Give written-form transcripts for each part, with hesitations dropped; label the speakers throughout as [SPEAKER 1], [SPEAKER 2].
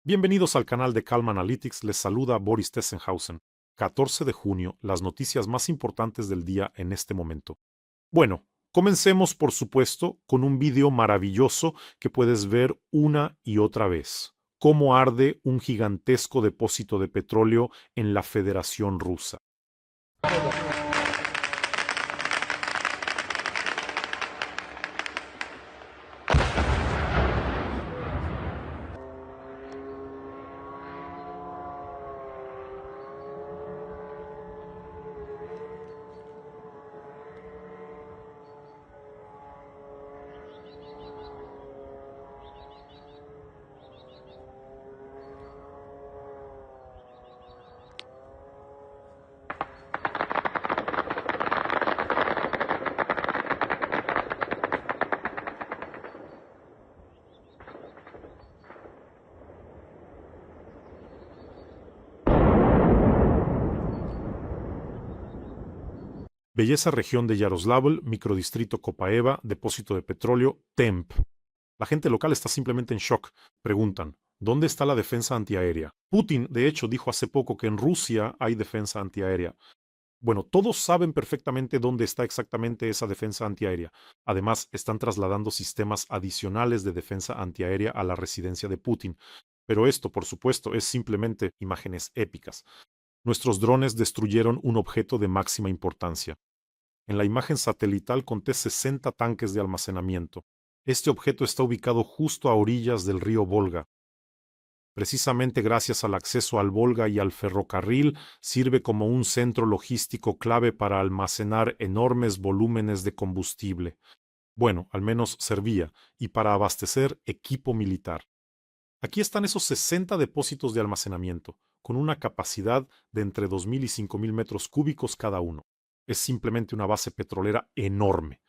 [SPEAKER 1] Bienvenidos al canal de Calm Analytics, les saluda Boris Tessenhausen. 14 de junio, las noticias más importantes del día en este momento. Bueno, comencemos por supuesto con un vídeo maravilloso que puedes ver una y otra vez. Cómo arde un gigantesco depósito de petróleo en la Federación Rusa. Belleza región de Yaroslavl, microdistrito Copaeva, depósito de petróleo, TEMP. La gente local está simplemente en shock. Preguntan, ¿dónde está la defensa antiaérea? Putin, de hecho, dijo hace poco que en Rusia hay defensa antiaérea. Bueno, todos saben perfectamente dónde está exactamente esa defensa antiaérea. Además, están trasladando sistemas adicionales de defensa antiaérea a la residencia de Putin. Pero esto, por supuesto, es simplemente imágenes épicas. Nuestros drones destruyeron un objeto de máxima importancia. En la imagen satelital conté 60 tanques de almacenamiento. Este objeto está ubicado justo a orillas del río Volga. Precisamente gracias al acceso al Volga y al ferrocarril, sirve como un centro logístico clave para almacenar enormes volúmenes de combustible. Bueno, al menos servía, y para abastecer equipo militar. Aquí están esos 60 depósitos de almacenamiento, con una capacidad de entre 2.000 y 5.000 metros cúbicos cada uno. Es simplemente una base petrolera enorme.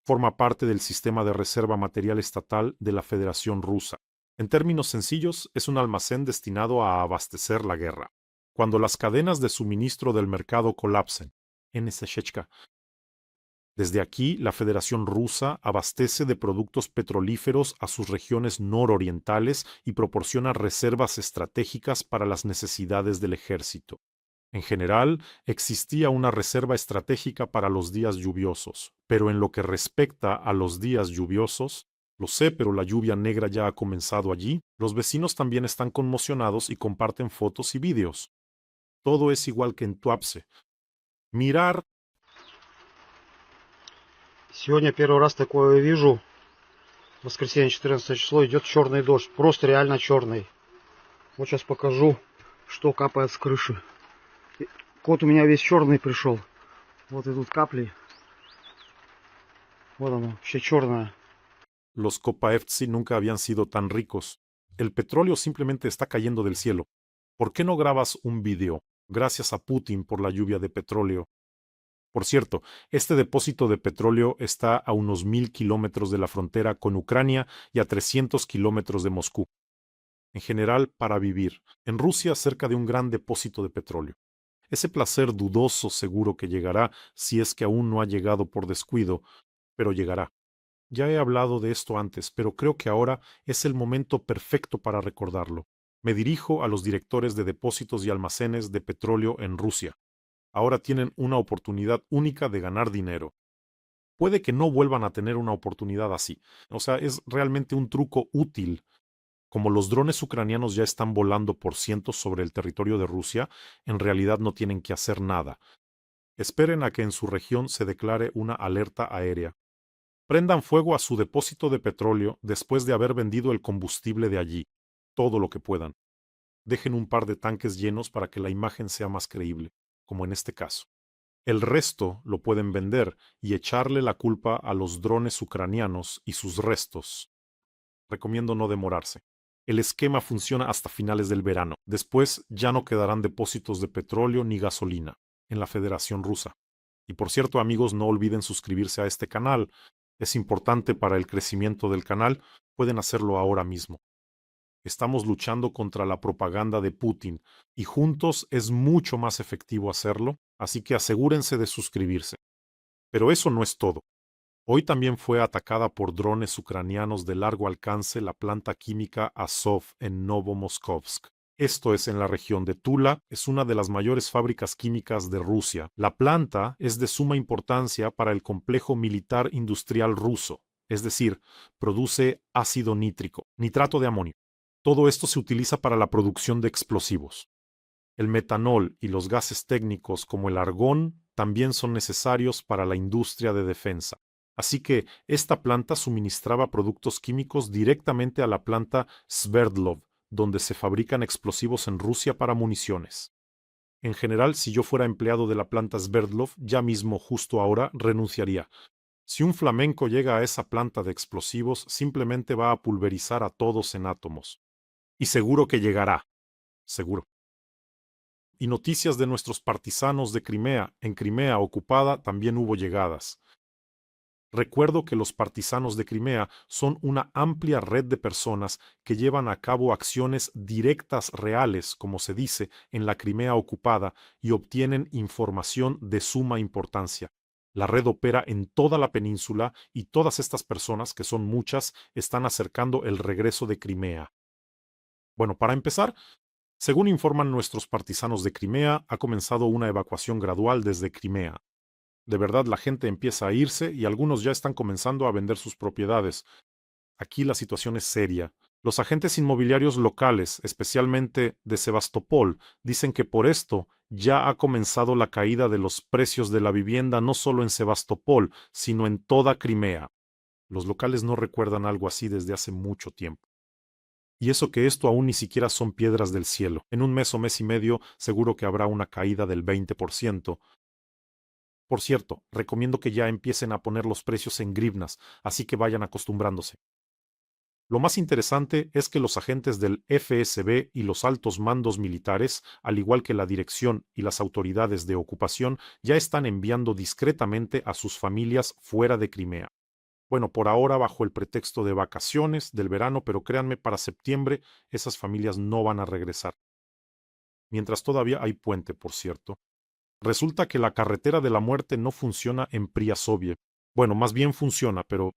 [SPEAKER 1] Forma parte del sistema de reserva material estatal de la Federación Rusa. En términos sencillos, es un almacén destinado a abastecer la guerra. Cuando las cadenas de suministro del mercado colapsen, desde aquí, la Federación Rusa abastece de productos petrolíferos a sus regiones nororientales y proporciona reservas estratégicas para las necesidades del ejército. En general, existía una reserva estratégica para los días lluviosos, pero en lo que respecta a los días lluviosos, lo sé, pero la lluvia negra ya ha comenzado allí, los vecinos también están conmocionados y comparten fotos y vídeos. Todo es igual que en Tuapse. Mirar.
[SPEAKER 2] Сегодня первый раз такое вижу. Воскресенье, 14 число, идет черный дождь. Просто реально черный. Вот сейчас покажу, что капает с крыши. Кот у меня весь черный пришел. Вот идут капли. Вот оно, вообще черное.
[SPEAKER 1] Los Kopaevtsi nunca habían sido tan ricos. El petróleo simplemente está cayendo del cielo. ¿Por qué no grabas un video? Gracias a Putin por la lluvia de petróleo. Por cierto, este depósito de petróleo está a unos 1.000 kilómetros de la frontera con Ucrania y a 300 kilómetros de Moscú. En general, para vivir. En Rusia, cerca de un gran depósito de petróleo. Ese placer dudoso seguro que llegará si es que aún no ha llegado por descuido, pero llegará. Ya he hablado de esto antes, pero creo que ahora es el momento perfecto para recordarlo. Me dirijo a los directores de depósitos y almacenes de petróleo en Rusia. Ahora tienen una oportunidad única de ganar dinero. Puede que no vuelvan a tener una oportunidad así. O sea, es realmente un truco útil. Como los drones ucranianos ya están volando por cientos sobre el territorio de Rusia, en realidad no tienen que hacer nada. Esperen a que en su región se declare una alerta aérea. Prendan fuego a su depósito de petróleo después de haber vendido el combustible de allí, todo lo que puedan. Dejen un par de tanques llenos para que la imagen sea más creíble, como en este caso. El resto lo pueden vender y echarle la culpa a los drones ucranianos y sus restos. Recomiendo no demorarse. El esquema funciona hasta finales del verano. Después ya no quedarán depósitos de petróleo ni gasolina en la Federación Rusa. Y por cierto, amigos, no olviden suscribirse a este canal. Es importante para el crecimiento del canal. Pueden hacerlo ahora mismo. Estamos luchando contra la propaganda de Putin y juntos es mucho más efectivo hacerlo, así que asegúrense de suscribirse. Pero eso no es todo. Hoy también fue atacada por drones ucranianos de largo alcance la planta química Azov en Novomoskovsk. Esto es en la región de Tula, es una de las mayores fábricas químicas de Rusia. La planta es de suma importancia para el complejo militar industrial ruso, es decir, produce ácido nítrico, nitrato de amonio. Todo esto se utiliza para la producción de explosivos. El metanol y los gases técnicos como el argón también son necesarios para la industria de defensa. Así que esta planta suministraba productos químicos directamente a la planta Sverdlov, donde se fabrican explosivos en Rusia para municiones. En general, si yo fuera empleado de la planta Sverdlov, ya mismo, justo ahora, renunciaría. Si un flamenco llega a esa planta de explosivos, simplemente va a pulverizar a todos en átomos. Y seguro que llegará. Seguro. Y noticias de nuestros partisanos de Crimea. En Crimea ocupada también hubo llegadas. Recuerdo que los partisanos de Crimea son una amplia red de personas que llevan a cabo acciones directas reales, como se dice, en la Crimea ocupada y obtienen información de suma importancia. La red opera en toda la península y todas estas personas, que son muchas, están acercando el regreso de Crimea. Bueno, para empezar, según informan nuestros partisanos de Crimea, ha comenzado una evacuación gradual desde Crimea. De verdad, la gente empieza a irse y algunos ya están comenzando a vender sus propiedades. Aquí la situación es seria. Los agentes inmobiliarios locales, especialmente de Sebastopol, dicen que por esto ya ha comenzado la caída de los precios de la vivienda no solo en Sebastopol, sino en toda Crimea. Los locales no recuerdan algo así desde hace mucho tiempo. Y eso que esto aún ni siquiera son piedras del cielo. En un mes o mes y medio seguro que habrá una caída del 20%. Por cierto, recomiendo que ya empiecen a poner los precios en grivnas, así que vayan acostumbrándose. Lo más interesante es que los agentes del FSB y los altos mandos militares, al igual que la dirección y las autoridades de ocupación, ya están enviando discretamente a sus familias fuera de Crimea. Bueno, por ahora bajo el pretexto de vacaciones del verano, pero créanme, para septiembre esas familias no van a regresar. Mientras todavía hay puente, por cierto. Resulta que la carretera de la muerte no funciona en Priazovie. Bueno, más bien funciona, pero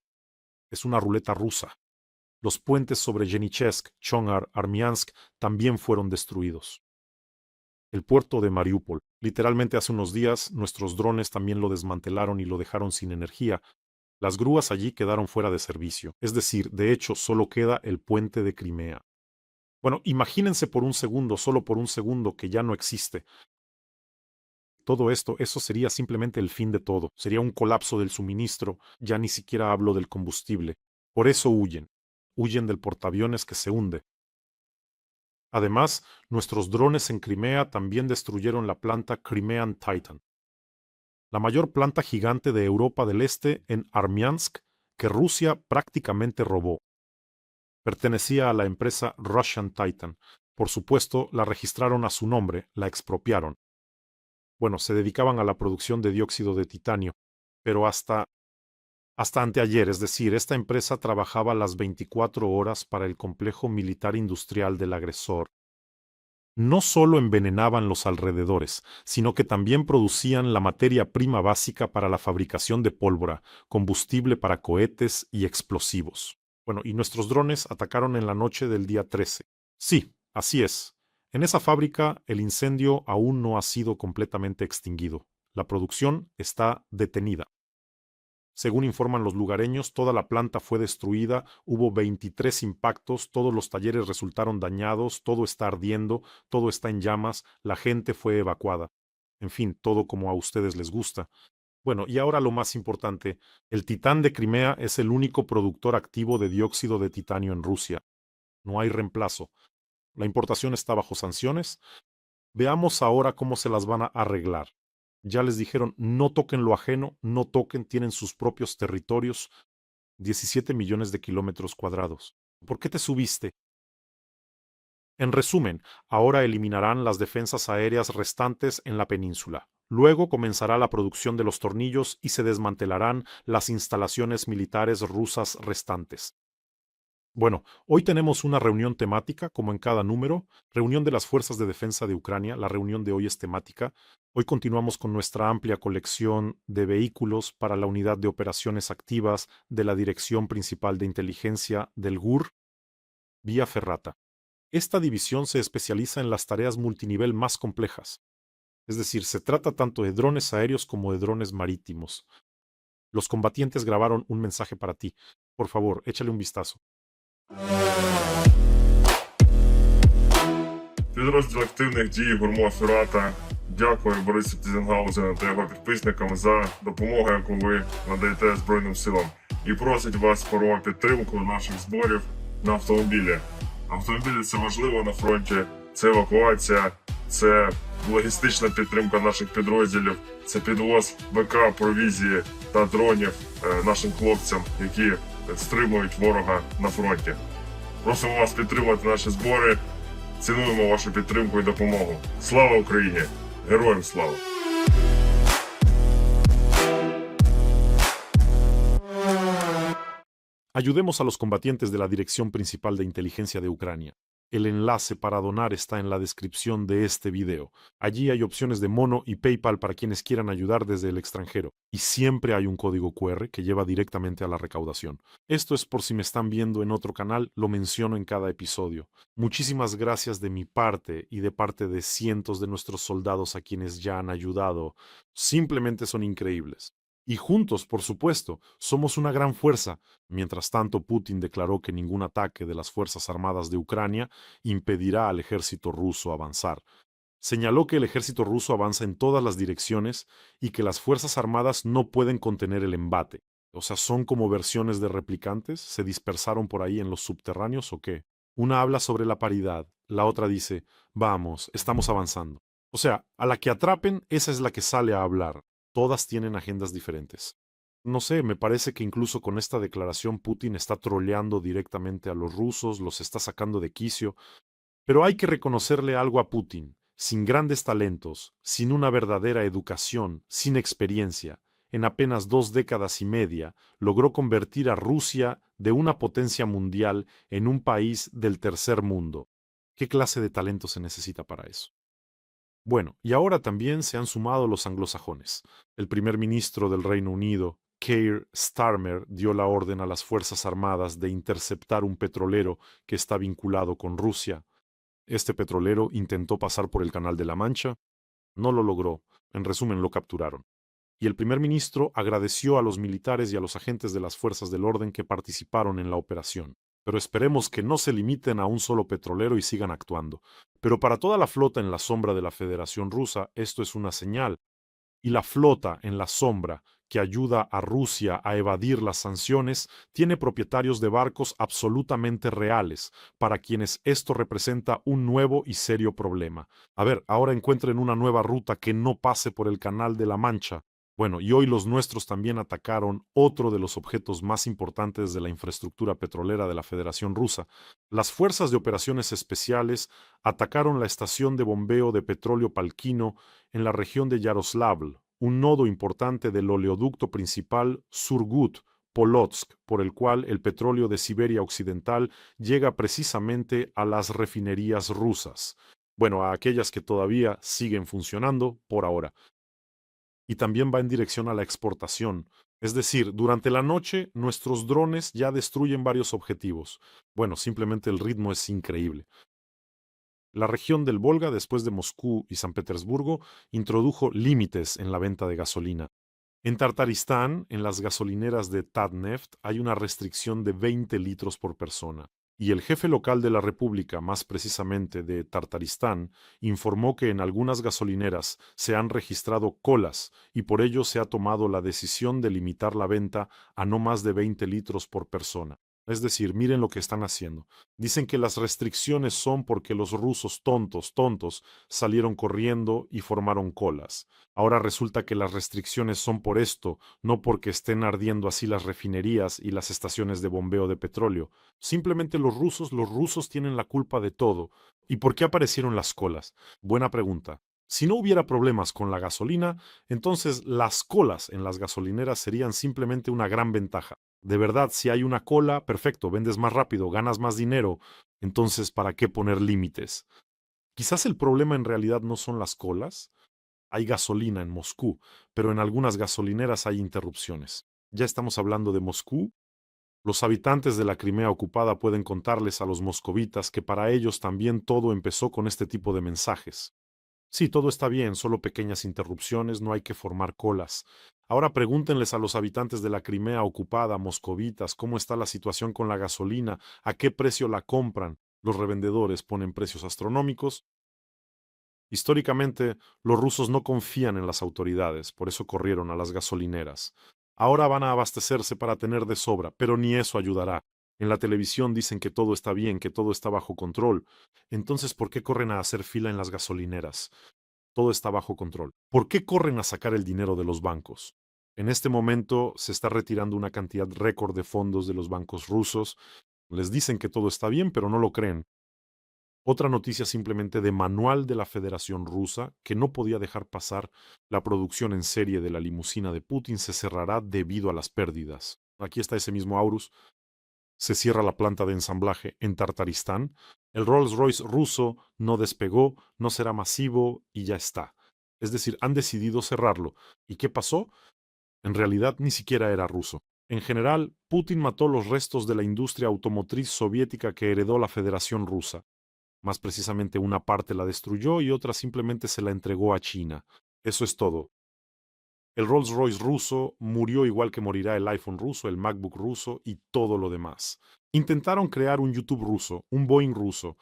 [SPEAKER 1] es una ruleta rusa. Los puentes sobre Yenichesk, Chongar, Armiansk también fueron destruidos. El puerto de Mariupol. Literalmente hace unos días nuestros drones también lo desmantelaron y lo dejaron sin energía. Las grúas allí quedaron fuera de servicio. Es decir, de hecho, solo queda el puente de Crimea. Bueno, imagínense por un segundo, solo por un segundo, que ya no existe. Todo esto, eso sería simplemente el fin de todo. Sería un colapso del suministro. Ya ni siquiera hablo del combustible. Por eso huyen. Huyen del portaaviones que se hunde. Además, nuestros drones en Crimea también destruyeron la planta Crimean Titan, la mayor planta gigante de Europa del Este en Armiansk, que Rusia prácticamente robó. Pertenecía a la empresa Russian Titan. Por supuesto, la registraron a su nombre, la expropiaron. Bueno, se dedicaban a la producción de dióxido de titanio, pero hasta anteayer, es decir, esta empresa trabajaba las 24 horas para el complejo militar industrial del agresor. No solo envenenaban los alrededores, sino que también producían la materia prima básica para la fabricación de pólvora, combustible para cohetes y explosivos. Bueno, y nuestros drones atacaron en la noche del día 13. Sí, así es. En esa fábrica el incendio aún no ha sido completamente extinguido. La producción está detenida. Según informan los lugareños, toda la planta fue destruida, hubo 23 impactos, todos los talleres resultaron dañados, todo está ardiendo, todo está en llamas, la gente fue evacuada. En fin, todo como a ustedes les gusta. Bueno, y ahora lo más importante, el titán de Crimea es el único productor activo de dióxido de titanio en Rusia. No hay reemplazo. La importación está bajo sanciones. Veamos ahora cómo se las van a arreglar. Ya les dijeron, no toquen lo ajeno, no toquen, tienen sus propios territorios, 17 millones de kilómetros cuadrados. ¿Por qué te subiste? En resumen, ahora eliminarán las defensas aéreas restantes en la península. Luego comenzará la producción de los tornillos y se desmantelarán las instalaciones militares rusas restantes. Bueno, hoy tenemos una reunión temática, como en cada número, reunión de las Fuerzas de Defensa de Ucrania. La reunión de hoy es temática. Hoy continuamos con nuestra amplia colección de vehículos para la Unidad de Operaciones Activas de la Dirección Principal de Inteligencia del GUR, Vía Ferrata. Esta división se especializa en las tareas multinivel más complejas. Es decir, se trata tanto de drones aéreos como de drones marítimos. Los combatientes grabaron un mensaje para ti. Por favor, échale un vistazo.
[SPEAKER 3] Підрозділ активних дій гурмо Ферата дякую Борису Тізенгаузену та його підписникам за допомогу, яку ви надаєте Збройним силам, і просить вас про підтримку наших зборів на автомобілі. Автомобілі це важливо на фронті, це евакуація, це логістична підтримка наших підрозділів, це підвоз БК, провізії та дронів нашим хлопцям, які стримують ворога на фронті. Просимо вас підтримати наші збори. Цінуємо вашу підтримку і допомогу. Слава Україні! Героям слава!
[SPEAKER 1] Ayudemos a los combatientes de la Dirección Principal de Inteligencia de Ucrania. El enlace para donar está en la descripción de este video. Allí hay opciones de Mono y PayPal para quienes quieran ayudar desde el extranjero. Y siempre hay un código QR que lleva directamente a la recaudación. Esto es por si me están viendo en otro canal, lo menciono en cada episodio. Muchísimas gracias de mi parte y de parte de cientos de nuestros soldados a quienes ya han ayudado. Simplemente son increíbles. Y juntos, por supuesto, somos una gran fuerza. Mientras tanto, Putin declaró que ningún ataque de las Fuerzas Armadas de Ucrania impedirá al ejército ruso avanzar. Señaló que el ejército ruso avanza en todas las direcciones y que las Fuerzas Armadas no pueden contener el embate. O sea, ¿son como versiones de replicantes? ¿Se dispersaron por ahí en los subterráneos o qué? Una habla sobre la paridad, la otra dice, vamos, estamos avanzando. O sea, a la que atrapen, esa es la que sale a hablar. Todas tienen agendas diferentes. No sé, me parece que incluso con esta declaración Putin está troleando directamente a los rusos, los está sacando de quicio. Pero hay que reconocerle algo a Putin. Sin grandes talentos, sin una verdadera educación, sin experiencia, en apenas 2 décadas y media, logró convertir a Rusia de una potencia mundial en un país del tercer mundo. ¿Qué clase de talento se necesita para eso? Bueno, y ahora también se han sumado los anglosajones. El primer ministro del Reino Unido, Keir Starmer, dio la orden a las Fuerzas Armadas de interceptar un petrolero que está vinculado con Rusia. Este petrolero intentó pasar por el Canal de la Mancha, no lo logró, en resumen lo capturaron. Y el primer ministro agradeció a los militares y a los agentes de las fuerzas del orden que participaron en la operación. Pero esperemos que no se limiten a un solo petrolero y sigan actuando. Pero para toda la flota en la sombra de la Federación Rusa, esto es una señal. Y la flota en la sombra, que ayuda a Rusia a evadir las sanciones, tiene propietarios de barcos absolutamente reales, para quienes esto representa un nuevo y serio problema. A ver, ahora encuentren una nueva ruta que no pase por el Canal de la Mancha. Bueno, y hoy los nuestros también atacaron otro de los objetos más importantes de la infraestructura petrolera de la Federación Rusa. Las Fuerzas de Operaciones Especiales atacaron la estación de bombeo de petróleo Palkino en la región de Yaroslavl, un nodo importante del oleoducto principal Surgut-Polotsk, por el cual el petróleo de Siberia Occidental llega precisamente a las refinerías rusas. Bueno, a aquellas que todavía siguen funcionando por ahora. Y también va en dirección a la exportación. Es decir, durante la noche nuestros drones ya destruyen varios objetivos. Bueno, simplemente el ritmo es increíble. La región del Volga, después de Moscú y San Petersburgo, introdujo límites en la venta de gasolina. En Tartaristán, en las gasolineras de Tatneft, hay una restricción de 20 litros por persona. Y el jefe local de la República, más precisamente de Tartaristán, informó que en algunas gasolineras se han registrado colas y por ello se ha tomado la decisión de limitar la venta a no más de 20 litros por persona. Es decir, miren lo que están haciendo. Dicen que las restricciones son porque los rusos tontos, salieron corriendo y formaron colas. Ahora resulta que las restricciones son por esto, no porque estén ardiendo así las refinerías y las estaciones de bombeo de petróleo. Simplemente los rusos tienen la culpa de todo. ¿Y por qué aparecieron las colas? Buena pregunta. Si no hubiera problemas con la gasolina, entonces las colas en las gasolineras serían simplemente una gran ventaja. De verdad, si hay una cola, perfecto, vendes más rápido, ganas más dinero. Entonces, ¿para qué poner límites? Quizás el problema en realidad no son las colas. Hay gasolina en Moscú, pero en algunas gasolineras hay interrupciones. Ya estamos hablando de Moscú. Los habitantes de la Crimea ocupada pueden contarles a los moscovitas que para ellos también todo empezó con este tipo de mensajes. Sí, todo está bien, solo pequeñas interrupciones, no hay que formar colas. Ahora pregúntenles a los habitantes de la Crimea ocupada, moscovitas, cómo está la situación con la gasolina, a qué precio la compran. Los revendedores ponen precios astronómicos. Históricamente, los rusos no confían en las autoridades, por eso corrieron a las gasolineras. Ahora van a abastecerse para tener de sobra, pero ni eso ayudará. En la televisión dicen que todo está bien, que todo está bajo control. Entonces, ¿por qué corren a hacer fila en las gasolineras? Todo está bajo control. ¿Por qué corren a sacar el dinero de los bancos? En este momento se está retirando una cantidad récord de fondos de los bancos rusos. Les dicen que todo está bien, pero no lo creen. Otra noticia simplemente de manual de la Federación Rusa, que no podía dejar pasar: la producción en serie de la limusina de Putin se cerrará debido a las pérdidas. Aquí está ese mismo Aurus. Se cierra la planta de ensamblaje en Tartaristán. El Rolls-Royce ruso no despegó, no será masivo y ya está. Es decir, han decidido cerrarlo. ¿Y qué pasó? En realidad ni siquiera era ruso. En general, Putin mató los restos de la industria automotriz soviética que heredó la Federación Rusa. Más precisamente, una parte la destruyó y otra simplemente se la entregó a China. Eso es todo. El Rolls-Royce ruso murió igual que morirá el iPhone ruso, el MacBook ruso y todo lo demás. Intentaron crear un YouTube ruso, un Boeing ruso.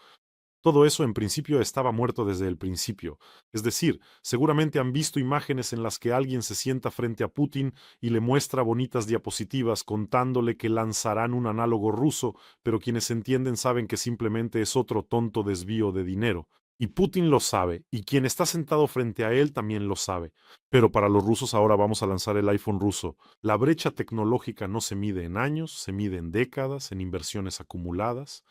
[SPEAKER 1] Todo eso en principio estaba muerto desde el principio. Es decir, seguramente han visto imágenes en las que alguien se sienta frente a Putin y le muestra bonitas diapositivas contándole que lanzarán un análogo ruso, pero quienes entienden saben que simplemente es otro tonto desvío de dinero. Y Putin lo sabe, y quien está sentado frente a él también lo sabe. Pero para los rusos ahora vamos a lanzar el iPhone ruso. La brecha tecnológica no se mide en años, se mide en décadas, en inversiones acumuladas.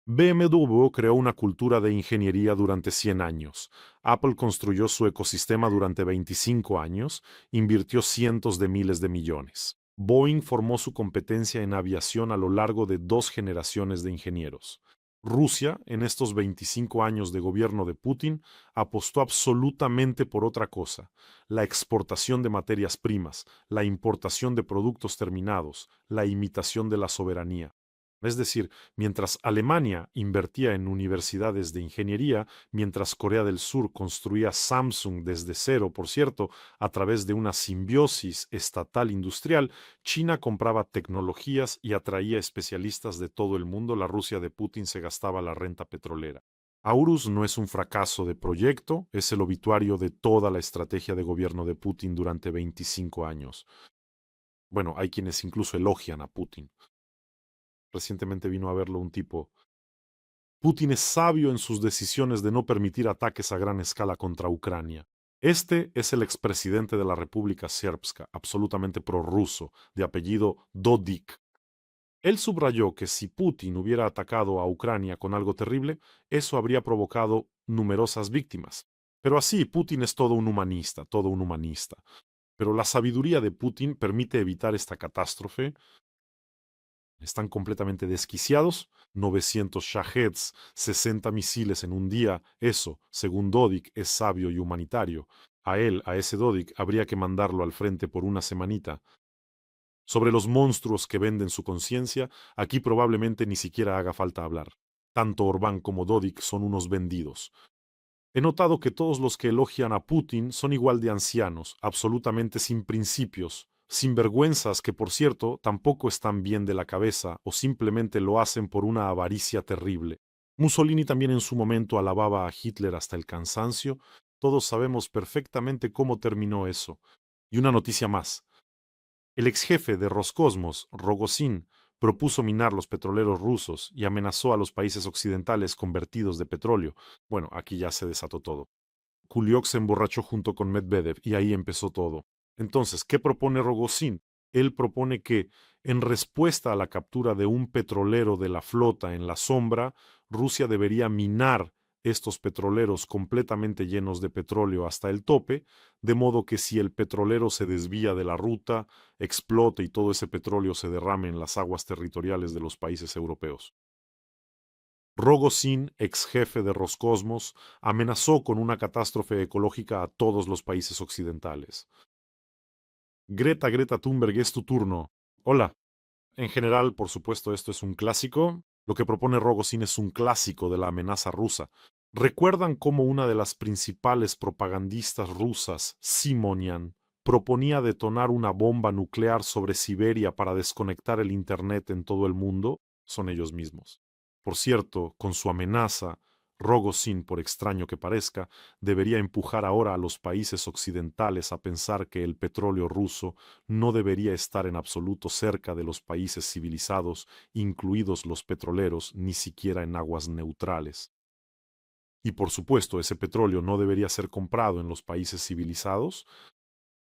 [SPEAKER 1] BMW creó una cultura de ingeniería durante 100 años. Apple construyó su ecosistema durante 25 años, invirtió cientos de miles de millones. Boeing formó su competencia en aviación a lo largo de 2 generaciones de ingenieros. Rusia, en estos 25 años de gobierno de Putin, apostó absolutamente por otra cosa: la exportación de materias primas, la importación de productos terminados, la imitación de la soberanía. Es decir, mientras Alemania invertía en universidades de ingeniería, mientras Corea del Sur construía Samsung desde cero, por cierto, a través de una simbiosis estatal industrial, China compraba tecnologías y atraía especialistas de todo el mundo. La Rusia de Putin se gastaba la renta petrolera. Aurus no es un fracaso de proyecto, es el obituario de toda la estrategia de gobierno de Putin durante 25 años. Bueno, hay quienes incluso elogian a Putin. Recientemente vino a verlo un tipo: Putin es sabio en sus decisiones de no permitir ataques a gran escala contra Ucrania. Este es el expresidente de la República Srpska, absolutamente prorruso, de apellido Dodik. Él subrayó que si Putin hubiera atacado a Ucrania con algo terrible, eso habría provocado numerosas víctimas. Pero así, Putin es todo un humanista, todo un humanista. Pero la sabiduría de Putin permite evitar esta catástrofe. Están completamente desquiciados. 900 Shaheds, 60 misiles en un día. Eso, según Dodik, es sabio y humanitario. A él, a ese Dodik, habría que mandarlo al frente por una semanita. Sobre los monstruos que venden su conciencia, aquí probablemente ni siquiera haga falta hablar. Tanto Orbán como Dodik son unos vendidos. He notado que todos los que elogian a Putin son igual de ancianos, absolutamente sin principios, sinvergüenzas que, por cierto, tampoco están bien de la cabeza o simplemente lo hacen por una avaricia terrible. Mussolini también en su momento alababa a Hitler hasta el cansancio. Todos sabemos perfectamente cómo terminó eso. Y una noticia más: el ex jefe de Roscosmos, Rogozin, propuso minar los petroleros rusos y amenazó a los países occidentales convertidos de petróleo. Bueno, aquí ya se desató todo. Kuliok se emborrachó junto con Medvedev y ahí empezó todo. Entonces, ¿qué propone Rogozin? Él propone que, en respuesta a la captura de un petrolero de la flota en la sombra, Rusia debería minar estos petroleros completamente llenos de petróleo hasta el tope, de modo que si el petrolero se desvía de la ruta, explote y todo ese petróleo se derrame en las aguas territoriales de los países europeos. Rogozin, ex jefe de Roscosmos, amenazó con una catástrofe ecológica a todos los países occidentales. Greta Thunberg, es tu turno. Hola. En general, por supuesto, esto es un clásico. Lo que propone Rogozin es un clásico de la amenaza rusa. ¿Recuerdan cómo una de las principales propagandistas rusas, Simonian, proponía detonar una bomba nuclear sobre Siberia para desconectar el Internet en todo el mundo? Son ellos mismos. Por cierto, con su amenaza, Rogozin, por extraño que parezca, debería empujar ahora a los países occidentales a pensar que el petróleo ruso no debería estar en absoluto cerca de los países civilizados, incluidos los petroleros, ni siquiera en aguas neutrales. Y por supuesto, ese petróleo no debería ser comprado en los países civilizados.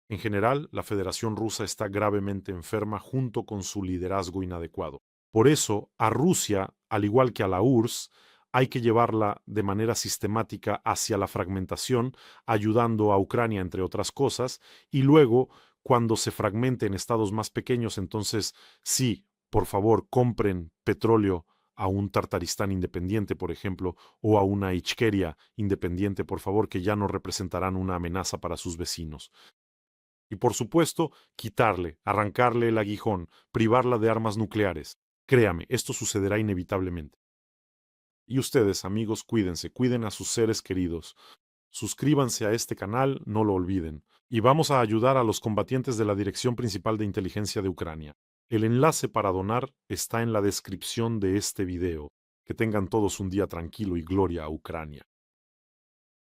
[SPEAKER 1] En general, la Federación Rusa está gravemente enferma junto con su liderazgo inadecuado. Por eso, a Rusia, al igual que a la URSS, hay que llevarla de manera sistemática hacia la fragmentación, ayudando a Ucrania, entre otras cosas, y luego, cuando se fragmente en estados más pequeños, entonces sí, por favor, compren petróleo a un Tartaristán independiente, por ejemplo, o a una Ichkeria independiente, por favor, que ya no representarán una amenaza para sus vecinos. Y por supuesto, quitarle, arrancarle el aguijón, privarla de armas nucleares. Créame, esto sucederá inevitablemente. Y ustedes, amigos, cuídense, cuiden a sus seres queridos. Suscríbanse a este canal, no lo olviden. Y vamos a ayudar a los combatientes de la Dirección Principal de Inteligencia de Ucrania. El enlace para donar está en la descripción de este video. Que tengan todos un día tranquilo y gloria a Ucrania.